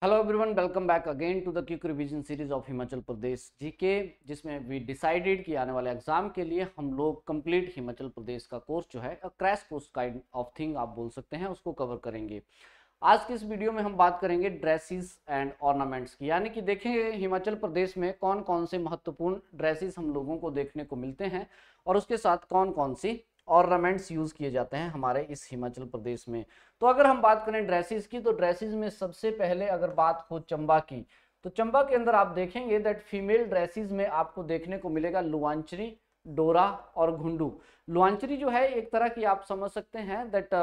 Hello everyone, welcome back again to the quick revision series of Himachal Pradesh GK, जिसमें we decided कि आने वाले exam के लिए हम लोग कंप्लीट हिमाचल प्रदेश का कोर्स जो है crash course kind of thing आप बोल सकते हैं, उसको कवर करेंगे। आज की इस वीडियो में हम बात करेंगे ड्रेसेस एंड ऑर्नामेंट्स की, यानी कि देखेंगे हिमाचल प्रदेश में कौन कौन से महत्वपूर्ण ड्रेसेस हम लोगों को देखने को मिलते हैं और उसके साथ कौन कौन सी ऑर्नामेंट्स यूज किए जाते हैं हमारे इस हिमाचल प्रदेश में। तो अगर हम बात करें ड्रेसेस की, तो ड्रेसेस में सबसे पहले अगर बात हो चंबा की, तो चंबा के अंदर आप देखेंगे दैट फीमेल ड्रेसेस में आपको देखने को मिलेगा लुआंचरी, डोरा और घुंडू। लुआंचरी जो है एक तरह की आप समझ सकते हैं दैट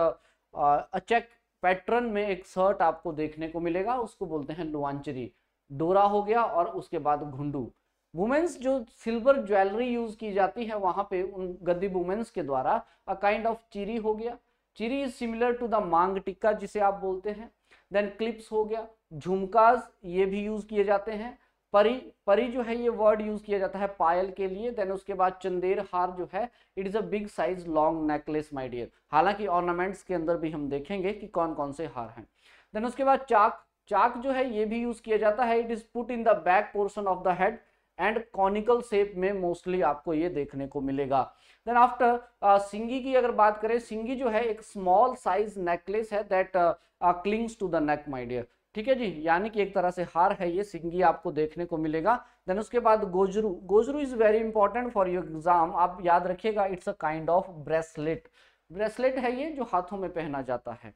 चेक पैटर्न में एक शर्ट आपको देखने को मिलेगा, उसको बोलते हैं लुआंचरी। डोरा हो गया और उसके बाद घुंडू। वुमेन्स जो सिल्वर ज्वेलरी यूज की जाती है वहां पे उन गद्दी वुमेन्स के द्वारा अ काइंड ऑफ चिरी हो गया। चिरी इज सिमिलर टू द मांग टिक्का जिसे आप बोलते हैं। देन क्लिप्स हो गया, झुमकाज ये भी यूज किए जाते हैं। परी, परी जो है ये वर्ड यूज किया जाता है पायल के लिए। देन उसके बाद चंदेर हार जो है it is a big size long necklace my dear. हालांकि ऑर्नामेंट्स के अंदर भी हम देखेंगे कि कौन कौन से हार हैं। देन उसके बाद चाक, चाक जो है ये भी यूज किया जाता है। It is put in the back portion of the head and conical shape में मोस्टली आपको ये देखने को मिलेगा। देन आफ्टर सिंगी की अगर बात करें, सिंगी जो है एक स्मॉल साइज नेकलेस है that clings to the neck my dear. ठीक है जी, यानी कि एक तरह से हार है ये, सिंगी आपको देखने को मिलेगा। देन उसके बाद Gojru, Gojru is very important for your exam, आप याद रखिएगा it's a kind of bracelet. Bracelet है ये जो हाथों में पहना जाता है।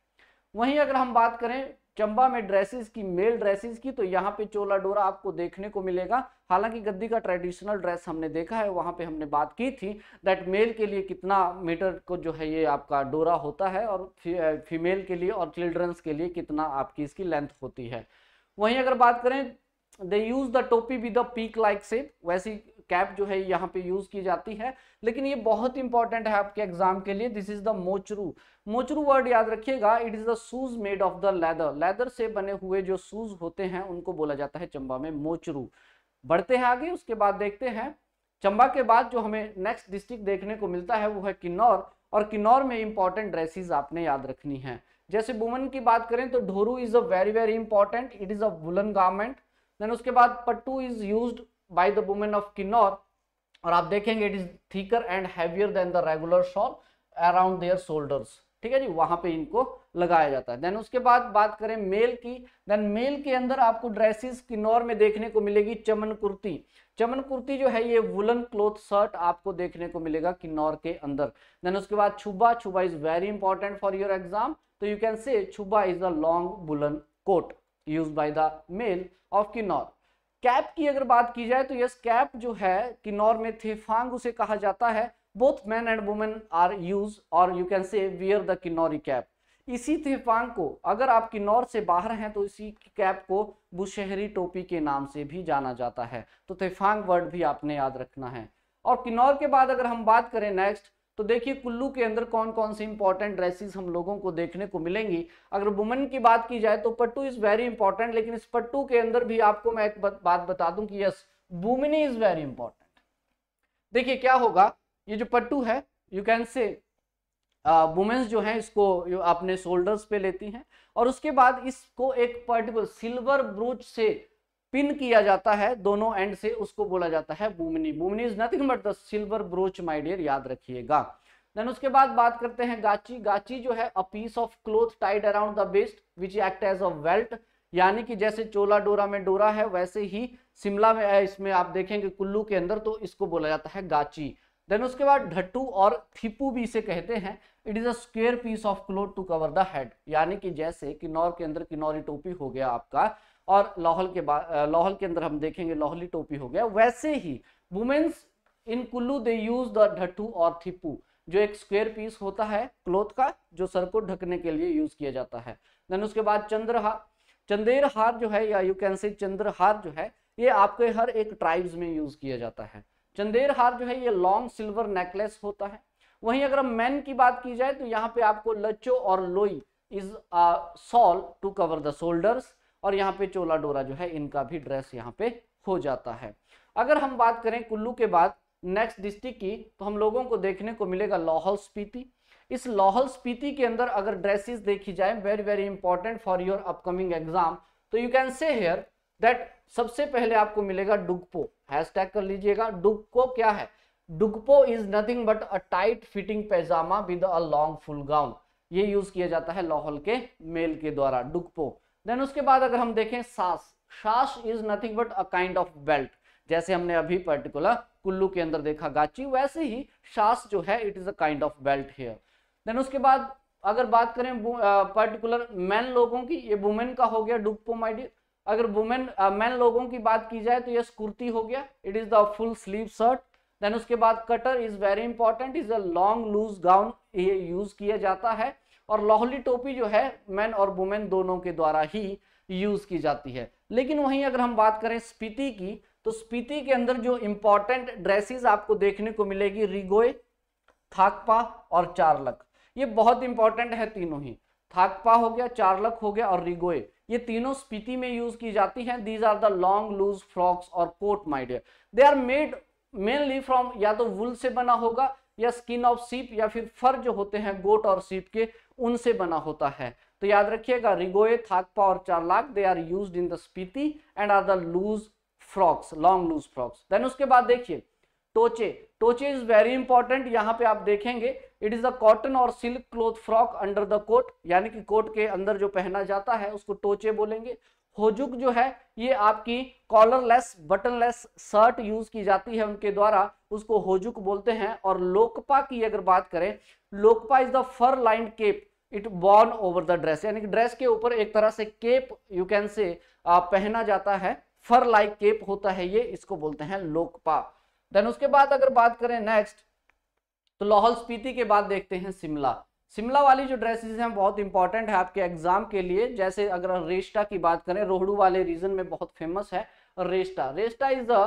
वहीं अगर हम बात करें चंबा में ड्रेसेस की, मेल ड्रेसेस की, तो यहाँ पे चोला डोरा आपको देखने को मिलेगा। हालांकि गद्दी का ट्रेडिशनल ड्रेस हमने देखा है, वहां पे हमने बात की थी दैट मेल के लिए कितना मीटर को जो है ये आपका डोरा होता है और फीमेल के लिए और चिल्ड्रंस के लिए कितना आपकी इसकी लेंथ होती है। वहीं अगर बात करें दे यूज द टोपी with the peak like shape, वैसी कैप जो है यहाँ पे यूज की जाती है। लेकिन ये बहुत इंपॉर्टेंट है आपके एग्जाम के लिए, दिस इज द मोचरू। मोचरू वर्ड याद रखिएगा, it is the shoes made of the leather. Leather से बने हुए जो शूज होते हैं उनको बोला जाता है चंबा में मोचरू। बढ़ते हैं आगे, उसके बाद देखते हैं चंबा के बाद जो हमें नेक्स्ट डिस्ट्रिक्ट देखने को मिलता है वो है किन्नौर। और किन्नौर में इंपॉर्टेंट ड्रेसेस आपने याद रखनी है। जैसे वुमेन की बात करें तो Dhoru is a very very important, it is a woollen garment. Then उसके बाद Pattu is used by the women of Kinnaur, और आप देखेंगे it is thicker and heavier than the regular shawl around their shoulders. ठीक है जी, वहां पे इनको लगाया जाता है। देन उसके बाद बात करें मेल की, देन मेल के अंदर आपको ड्रेसेस किन्नौर में देखने को मिलेगी चमन कुर्ती। चमन कुर्ती जो है ये वुलन क्लॉथ शर्ट आपको देखने को मिलेगा किन्नौर के अंदर। देन उसके बाद Chhuba, Chhuba is very important for your exam, तो you can say Chhuba is the long woollen coat use by the male of Kinnaur. Cap की अगर बात की जाए तो यस, कैप जो है किन्नौर में थेफांग उसे कहा जाता है। Both man and women are use और you can say wear the Kinnauri cap. इसी थेफांग को अगर आप किन्नौर से बाहर हैं तो इसी कैप को बुशहरी टोपी के नाम से भी जाना जाता है। तो थेफांग वर्ड भी आपने याद रखना है। और किन्नौर के बाद अगर हम बात करें नेक्स्ट, तो देखिए कुल्लू के अंदर कौन कौन सी इंपॉर्टेंट ड्रेसेस हम लोगों को देखने को मिलेंगी। अगर वुमेन की बात की जाए तो पट्टू इज वेरी इंपॉर्टेंट, लेकिन इस पट्टू के अंदर भी आपको मैं एक बात बता दूं कि यस, बुमिनी इज वेरी इंपॉर्टेंट। देखिए क्या होगा, ये जो पट्टू है यू कैन से वुमेन्स जो है इसको अपने शोल्डर्स पे लेती हैं और उसके बाद इसको एक पर्टिकुलर सिल्वर ब्रूच से पिन किया जाता है दोनों एंड से, उसको बोला जाता है Bumni. Bumni is nothing but the silver brooch my dear, याद रखिएगा। देन उसके बाद बात करते हैं गाची। गाची जो है a piece of cloth tied around the waist which act as a belt, यानी कि जैसे चोला डोरा में डोरा है वैसे ही शिमला में इसमें आप देखेंगे कुल्लू के अंदर, तो इसको बोला जाता है गाची। देन उसके बाद ढट्टू और थिपू भी इसे कहते हैं। It is a square piece of cloth to cover the head, यानी कि जैसे किन्नौर के अंदर किन्नौरी टोपी हो गया आपका, और लाहौल के अंदर हम देखेंगे लाहौली टोपी हो गया, वैसे ही womens in Kullu they use the Dhattu और थिपू, जो एक स्क्वायर पीस होता है क्लोथ का जो सर को ढकने के लिए यूज किया जाता है। देन उसके बाद चंद्रहार, चंदेर हार जो है या यू कैन से चंद्रहार जो है ये आपके हर एक ट्राइब्स में यूज किया जाता है। चंदेर हार जो है ये लॉन्ग सिल्वर नेकलेस होता है। वहीं अगर मैन की बात की जाए तो यहाँ पे आपको लच्चो और लोई is shawl to cover the shoulders, और यहाँ पे चोला डोरा जो है इनका भी ड्रेस यहाँ पे हो जाता है। अगर हम बात करें कुल्लू के बाद नेक्स्ट डिस्ट्रिक्ट की, तो हम लोगों को देखने को मिलेगा लाहौल स्पीति। इस लाहौल स्पीति के अंदर अगर ड्रेसेस देखी जाए, very very important for your upcoming exam, तो you can say here that सबसे पहले आपको मिलेगा डुगपो, हैशटैग कर लीजिएगा। डुगपो क्या है? Dugpo is nothing but a tight fitting pyjama with a long full gown. ये यूज किया जाता है लाहौल के मेल के द्वारा, डुगपो। देन उसके बाद अगर हम देखें सास, सास is nothing but a kind of belt. जैसे हमने अभी पर्टिकुलर कुल्लू के अंदर देखा गाची, वैसे ही सास जो है it is a kind of belt here. Then उसके बाद अगर बात करें पर्टिकुलर मैन लोगों की, ये वुमेन का हो गया डुगपो माय डियर। अगर वुमेन मैन लोगों की बात की जाए तो ये कुर्ती हो गया, it is the full sleeve shirt. Then उसके बाद कटर is very important, is a long loose gown, ये यूज किया जाता है। और लाहौली टोपी जो है मैन और वुमेन दोनों के द्वारा ही यूज की जाती है। लेकिन वहीं अगर हम बात करें स्पीति की, तो स्पीति के अंदर जो इंपॉर्टेंट ड्रेसेस आपको देखने को मिलेगी, रिगोए, थाकपा और चारलक। ये बहुत इंपॉर्टेंट है तीनों ही, थाकपा हो गया, चारलक हो गया और रिगोए, ये तीनों स्पीति में यूज की जाती हैं। These are the long loose frocks और coat my dear. They are made mainly from, या तो वुल से बना होगा या स्किन ऑफ सीप, या फिर फर जो होते हैं गोट और सीप के, उनसे बना होता है। तो याद रखिएगा रिगोए, थाकपा और Charlak, they are used in the Spiti and are the loose frocks, long loose frocks. Then उसके बाद देखिए Toche, Toche is very important. यहाँ पे आप देखेंगे इट इज अ कॉटन और silk cloth frock under the coat, यानी कि कोट के अंदर जो पहना जाता है उसको टोचे बोलेंगे। होजुक जो है ये आपकी कॉलरलेस बटनलेस शर्ट यूज की जाती है उनके द्वारा, उसको होजुक बोलते हैं। और लोकपा की अगर बात करें, Lokpa is the fur line cape, it born over the dress, यानी कि ड्रेस के ऊपर एक तरह से केप यू कैन से पहना जाता है, फर लाइक केप होता है ये, इसको बोलते हैं लोकपा। देन उसके बाद अगर बात करें नेक्स्ट, तो लाहौल स्पीति के बाद देखते हैं शिमला। शिमला वाली जो ड्रेसेस हैं बहुत इंपॉर्टेंट है आपके एग्जाम के लिए। जैसे अगर रेस्टा की बात करें, रोहड़ू वाले रीजन में बहुत फेमस है Resta. Resta is a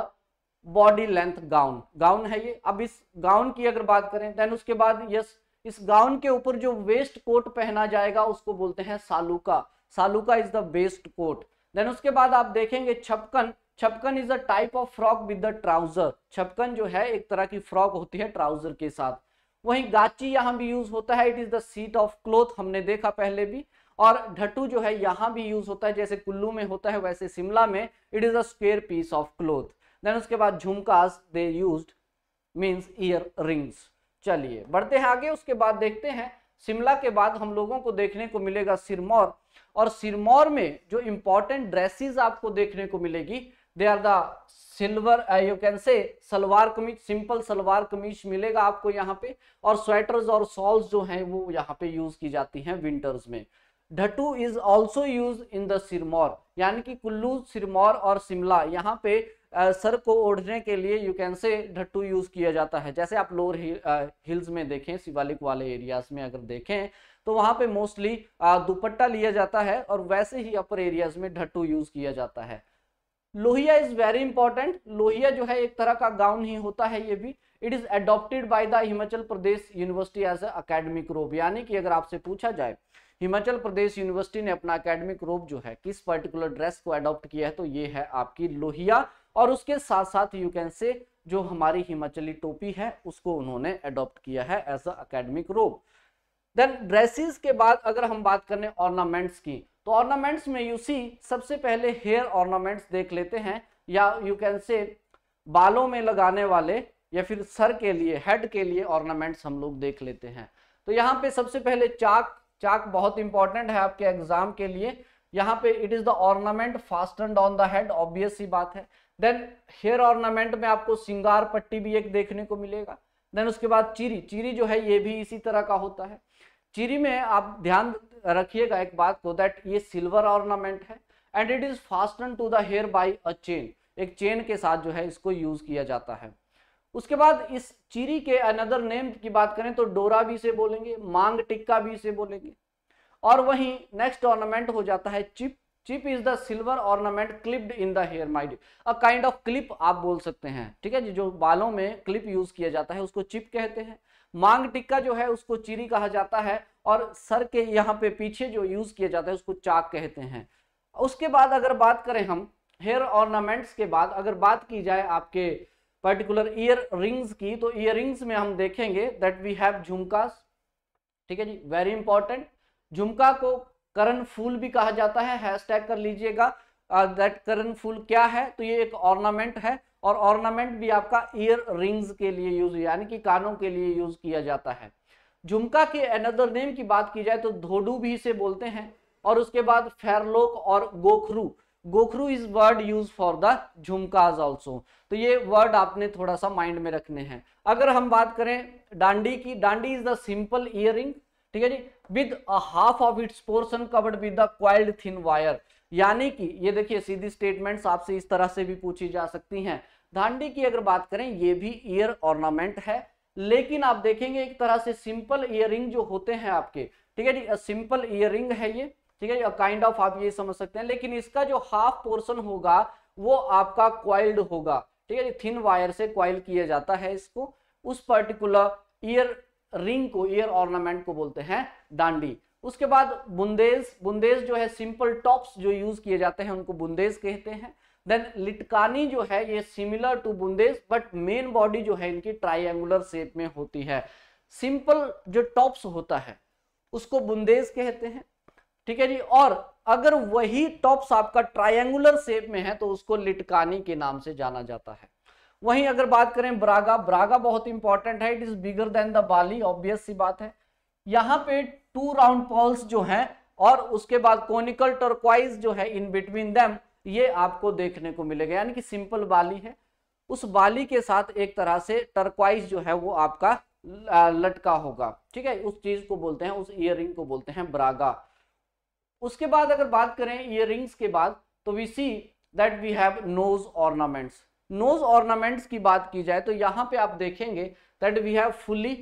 body length gown, gown है ये। अब इस गाउन की अगर बात करें, देन उसके बाद यस, इस गाउन के ऊपर जो वेस्ट कोट पहना जाएगा उसको बोलते हैं Saluka, Saluka is the waist coat. Then उसके बाद आप देखेंगे Chhapkan, Chhapkan is a type of frock with the trouser, Chhapkan जो है एक तरह की फ्रॉक होती है ट्राउजर के साथ। वहीं गाची यहाँ भी यूज होता है, it is the seat of cloth, हमने देखा पहले भी। और ढटू जो है यहाँ भी यूज होता है, जैसे कुल्लू में होता है वैसे शिमला में it is a square piece of cloth. Then उसके बाद jhumkas they used means earrings. चलिए बढ़ते हैं आगे, उसके बाद देखते हैं शिमला के बाद हम लोगों को देखने को मिलेगा सिरमौर। और सिरमौर में जो इंपॉर्टेंट ड्रेसेस आपको देखने को मिलेगी, they are the silver you can say salwar कमीज, सिंपल सलवार कमीज मिलेगा आपको यहाँ पे। और स्वेटर्स और सॉल्स जो हैं वो यहाँ पे यूज की जाती हैं विंटर्स में। Dhatu is also use in the Sirmaur, यानी कि कुल्लू, सिरमौर और शिमला यहाँ पे सर को ओढ़ने के लिए यू कैन से ढट्टू यूज किया जाता है। जैसे आप लोअर हिल्स में देखें, शिवालिक वाले एरियाज में अगर देखें तो वहां पे मोस्टली दुपट्टा लिया जाता है, और वैसे ही अपर एरियाज में ढट्टू यूज किया जाता है। Lohia is very important, Lohia जो है एक तरह का गाउन ही होता है ये भी। It is adopted by the Himachal Pradesh university as a academic robe, यानी कि अगर आपसे पूछा जाए हिमाचल प्रदेश यूनिवर्सिटी ने अपना एकेडमिक रोब जो है किस पर्टिकुलर ड्रेस को अडॉप्ट किया है, तो ये है आपकी लोहिया। और उसके साथ साथ यू कैन से जो हमारी हिमाचली टोपी है उसको उन्होंने अडॉप्ट किया है एज अ एकेडमिक रोब। देन ड्रेसेस के बाद अगर हम बात करें ऑर्नामेंट्स की, तो ऑर्नामेंट्स में यू सी सबसे पहले हेयर ऑर्नामेंट्स देख लेते हैं, या यू कैन से बालों में लगाने वाले या फिर सर के लिए, हेड के लिए ऑर्नामेंट्स हम लोग देख लेते हैं। तो यहाँ पे सबसे पहले चाक, चाक बहुत इंपॉर्टेंट है आपके एग्जाम के लिए। यहाँ पे it is the ornament fastened on the head, obvious सी बात है। देन हेयर ऑर्नामेंट में आपको सिंगार पट्टी भी एक देखने को मिलेगा। देन उसके बाद चीरी, चीरी जो है ये भी इसी तरह का होता है। चीरी में आप ध्यान रखिएगा एक बात को, दैट ये सिल्वर ऑर्नामेंट है and it is fasten to the hair by a chain, एक चेन के साथ जो है इसको यूज किया जाता है। उसके बाद इस चीरी के अनदर नेम की बात करें तो डोरा भी से बोलेंगे, मांग टिक्का भी से बोलेंगे। और वहीं नेक्स्ट ऑर्नामेंट हो जाता है चिप, चिप is the silver ornament clipped in the hair mind, a kind of clip आप बोल सकते हैं, ठीक है जी। जो बालों में क्लिप यूज किया जाता है उसको चिप कहते हैं। मांग टिक्का जो है उसको चीरी कहा जाता है, और सर के यहाँ पे पीछे जो यूज किया जाता है उसको चाक कहते हैं। उसके बाद अगर बात करें हम हेयर ऑर्नामेंट्स के बाद अगर बात की जाए आपके पर्टिकुलर ईयर रिंग्स की, तो ईयर रिंग्स में हम देखेंगे दैट वी हैव झुमकास, ठीक है जी, वेरी इंपॉर्टेंट। झुमका को करण फूल भी कहा जाता है, हैशटैग कर लीजिएगा दैट करण फूल क्या है, तो ये एक ऑर्नामेंट है, और ऑर्नामेंट भी आपका ईयर रिंग्स के लिए यूज, यानी कि कानों के लिए यूज किया जाता है। झुमका के अनदर नेम की बात की जाए तो धोडू भी इसे बोलते हैं, और उसके बाद फेरलोक और गोखरू, गोखरू is word use for the jhumkas also. तो ये वर्ड आपने थोड़ा सा माइंड में रखने हैं। अगर हम बात करें डांडी की, डांडी इज द सिंपल इयरिंग, ठीक है जी, with a half of its portion covered with the coiled thin wire, यानी कि ये देखिए सीधी स्टेटमेंट्स आपसे इस तरह से भी पूछी जा सकती हैं। डांडी की अगर बात करें ये भी ईयर ऑर्नामेंट है, लेकिन आप देखेंगे एक तरह से सिंपल इयरिंग जो होते हैं आपके, ठीक है जी, सिंपल इयरिंग है ये, ठीक है, काइंड ऑफ आप ये समझ सकते हैं, लेकिन इसका जो हाफ पोर्शन होगा वो आपका क्वाइल्ड होगा, ठीक है, थिन वायर से क्वाइल किया जाता है इसको, उस पर्टिकुलर ईयर रिंग को, ईयर ऑर्नामेंट को बोलते हैं डांडी। उसके बाद बुंदेज, बुंदेज जो है सिंपल टॉप्स जो यूज किए जाते हैं उनको बुंदेज कहते हैं। देन लिटकानी जो है ये सिमिलर टू बुंदेज, बट मेन बॉडी जो है इनकी ट्राइंगुलर शेप में होती है। सिंपल जो टॉप्स होता है उसको बुंदेज कहते हैं, ठीक है जी, और अगर वही टॉप्स आपका ट्रायंगुलर शेप में है तो उसको लिटकानी के नाम से जाना जाता है। वहीं अगर बात करें ब्रागा, ब्रागा बहुत इंपॉर्टेंट है, it is bigger than the bali, obvious सी बात है। यहाँ पे 2 राउंड पॉल्स जो हैं और उसके बाद कोनिकल टर्क्वाइज जो है इन बिटवीन देम, ये आपको देखने को मिलेगा, यानी कि सिंपल बाली है, उस बाली के साथ एक तरह से टर्क्वाइज जो है वो आपका लटका होगा, ठीक है, उस चीज को बोलते हैं, उस ईयररिंग को बोलते हैं ब्रागा। उसके बाद अगर बात करें ईयररिंग्स के बाद तो we see that we have nose ornaments. Nose ornaments की बात की जाए तो यहाँ पे आप देखेंगे दैट वी हैव फुली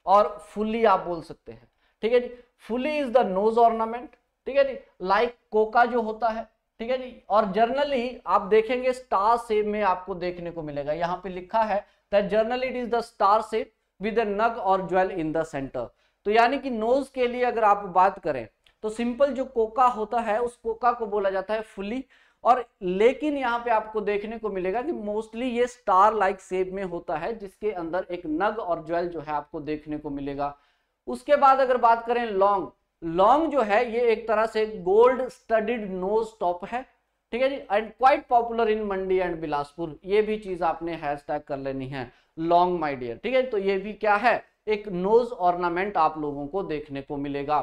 और फुली आप बोल सकते हैं, ठीक है जी, phuli is the nose ornament, ठीक है जी, लाइक कोका जो होता है, ठीक है जी, और जर्नली आप देखेंगे स्टार शेप में आपको देखने को मिलेगा, यहाँ पे लिखा है that generally it is the star shape with a नग और ज्वेल इन द सेंटर। तो यानी कि नोज के लिए अगर आप बात करें तो सिंपल जो कोका होता है उस कोका को बोला जाता है फुली, और लेकिन यहाँ पे आपको देखने को मिलेगा कि मोस्टली ये स्टार लाइक शेप में होता है जिसके अंदर एक नग और ज्वेल जो है आपको देखने को मिलेगा। उसके बाद अगर बात करें लॉन्ग, लॉन्ग जो है ये एक तरह से गोल्ड स्टडीड नोज टॉप है, ठीक है जी, and quite popular in Mandi and Bilaspur, ये भी चीज आपने हैशटैग कर लेनी है, लॉन्ग माय डियर, ठीक है, तो ये भी क्या है, एक नोज ऑर्नामेंट आप लोगों को देखने को मिलेगा।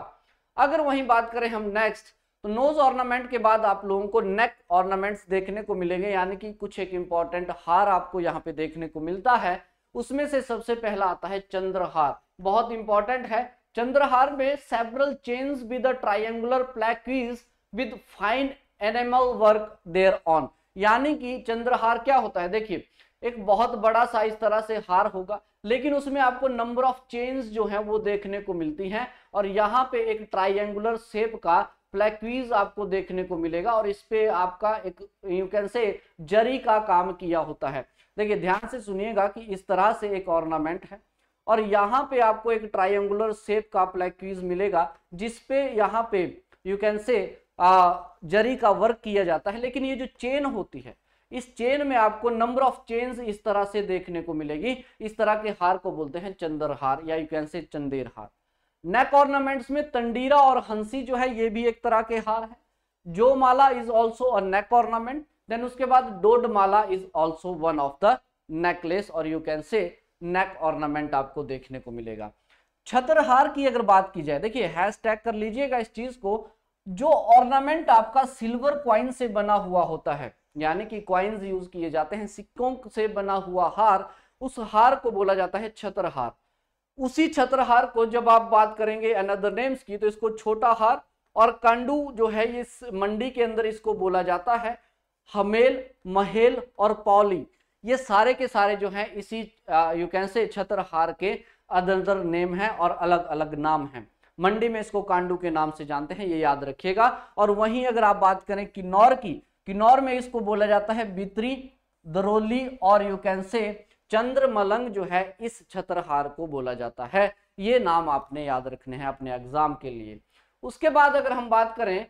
अगर वहीं बात करें हम नेक्स्ट, तो नोज ऑर्नामेंट के बाद आप लोगों को नेक ऑर्नामेंट्स देखने को मिलेंगे, यानी कि कुछ एक इंपॉर्टेंट हार आपको यहाँ पे देखने को मिलता है। उसमें से सबसे पहला आता है चंद्रहार, बहुत इंपॉर्टेंट है। चंद्रहार में several chains with a triangular plaques with fine animal work there on, यानी कि चंद्रहार क्या होता है, देखिए एक बहुत बड़ा सा इस तरह से हार होगा, लेकिन उसमें आपको नंबर ऑफ चेन्स जो हैं वो देखने को मिलती हैं, और यहाँ पे एक ट्रायंगुलर शेप का प्लेक्वीज आपको देखने को मिलेगा, और इस पे आपका एक यू कैन से जरी का काम किया होता है। देखिए ध्यान से सुनिएगा कि इस तरह से एक ऑर्नामेंट है, और यहाँ पे आपको एक ट्रायंगुलर शेप का प्लेक्वीज मिलेगा जिसपे यहाँ पे यू कैन से जरी का वर्क किया जाता है, लेकिन ये जो चेन होती है इस चेन में आपको नंबर ऑफ चेन्स इस तरह से देखने को मिलेगी। इस तरह के हार को बोलते हैं चंद्रहार या यू कैन से चंदेर हार। नेक ऑर्नामेंट्स में तंडीरा और हंसी जो है ये भी एक तरह के हार है। जो mala is also a neck ornament. Then उसके बाद डोड mala is also one of the necklace और you can say neck ornament आपको देखने को मिलेगा। छत्रहार की अगर बात की जाए, देखिए हैशटैग कर लीजिएगा इस चीज को, जो ऑर्नामेंट आपका सिल्वर क्वाइन से बना हुआ होता है, यानी कि क्वाइंस यूज किए जाते हैं, सिक्कों से बना हुआ हार, उस हार को बोला जाता है छत्रहार। उसी छत्रहार को जब आप बात करेंगे अनदर नेम्स की तो इसको छोटा हार और कांडू जो है इस मंडी के अंदर इसको बोला जाता है हमेल, महेल और पौली। ये सारे के सारे जो हैं इसी यू कैन से छत्रहार के अदर नेम हैं और अलग अलग नाम हैं। मंडी में इसको कांडू के नाम से जानते हैं, ये याद रखिएगा। और वहीं अगर आप बात करें किन्नौर की, किन्नौर में इसको बोला जाता है बित्री, दरोली और यू कैन से चंद्रमलंग जो है इस छत्रहार को बोला जाता है। ये नाम आपने याद रखने हैं अपने एग्जाम के लिए। उसके बाद अगर हम बात करें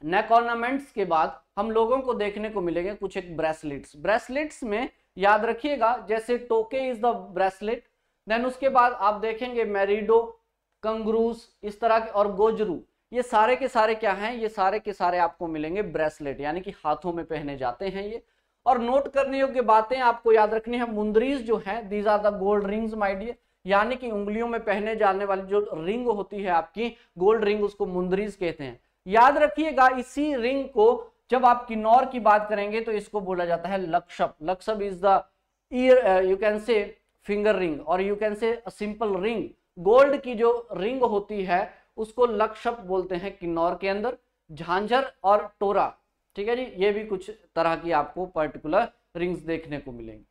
नेक ऑर्नामेंट्स के बाद हम लोगों को देखने को मिलेंगे कुछ एक ब्रेसलेट्स। ब्रेसलेट्स में याद रखिएगा जैसे टोके इज द ब्रेसलेट, देन उसके बाद आप देखेंगे मैरिडो, कंगरूस इस तरह के और गोजरू, ये सारे के सारे क्या हैं, ये सारे के सारे आपको मिलेंगे ब्रेसलेट, यानी कि हाथों में पहने जाते हैं ये। और नोट करने योग्य बातें आपको याद रखनी है, मुंदरीज जो है these are the gold rings my dear, यानी कि उंगलियों में पहने जाने वाली जो रिंग होती है आपकी गोल्ड रिंग, उसको मुंदरीज कहते हैं। याद रखिएगा इसी रिंग को जब आप किन्नौर की बात करेंगे तो इसको बोला जाता है लक्षप। लक्षप is the ear, you can say finger ring और you can say simple ring. Gold की जो रिंग होती है उसको लक्षप बोलते हैं किन्नौर के अंदर। झांझर और टोरा, ठीक है जी, ये भी कुछ तरह की आपको पर्टिकुलर रिंग्स देखने को मिलेंगी।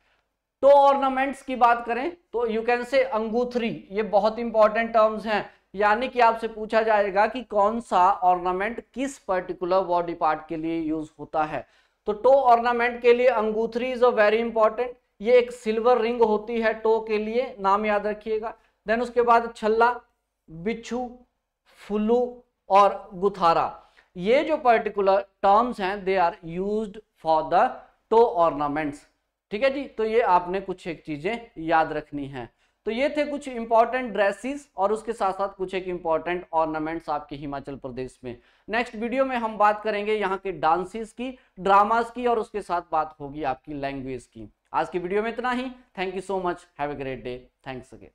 तो ऑर्नामेंट्स की बात करें तो यू कैन से अंगूथरी, ये बहुत इंपॉर्टेंट टर्म्स हैं, यानी कि आपसे पूछा जाएगा कि कौन सा ऑर्नामेंट किस पर्टिकुलर बॉडी पार्ट के लिए यूज होता है। तो टो ऑर्नामेंट के लिए अंगूथरी इज अ वेरी इंपॉर्टेंट, ये एक सिल्वर रिंग होती है टो के लिए, नाम याद रखिएगा। देन उसके बाद छल्ला, बिच्छू, फुल्लू और गुथारा, ये जो पर्टिकुलर टर्म्स हैं they are used for the toe ornaments, ठीक है जी। तो ये आपने कुछ एक चीजें याद रखनी है। तो ये थे कुछ इंपॉर्टेंट ड्रेसेस और उसके साथ साथ कुछ एक इंपॉर्टेंट ऑर्नामेंट्स आपके हिमाचल प्रदेश में। नेक्स्ट वीडियो में हम बात करेंगे यहाँ के डांसेस की, ड्रामास की और उसके साथ बात होगी आपकी लैंग्वेज की। आज की वीडियो में इतना ही। Thank you so much, have a great day, thanks again.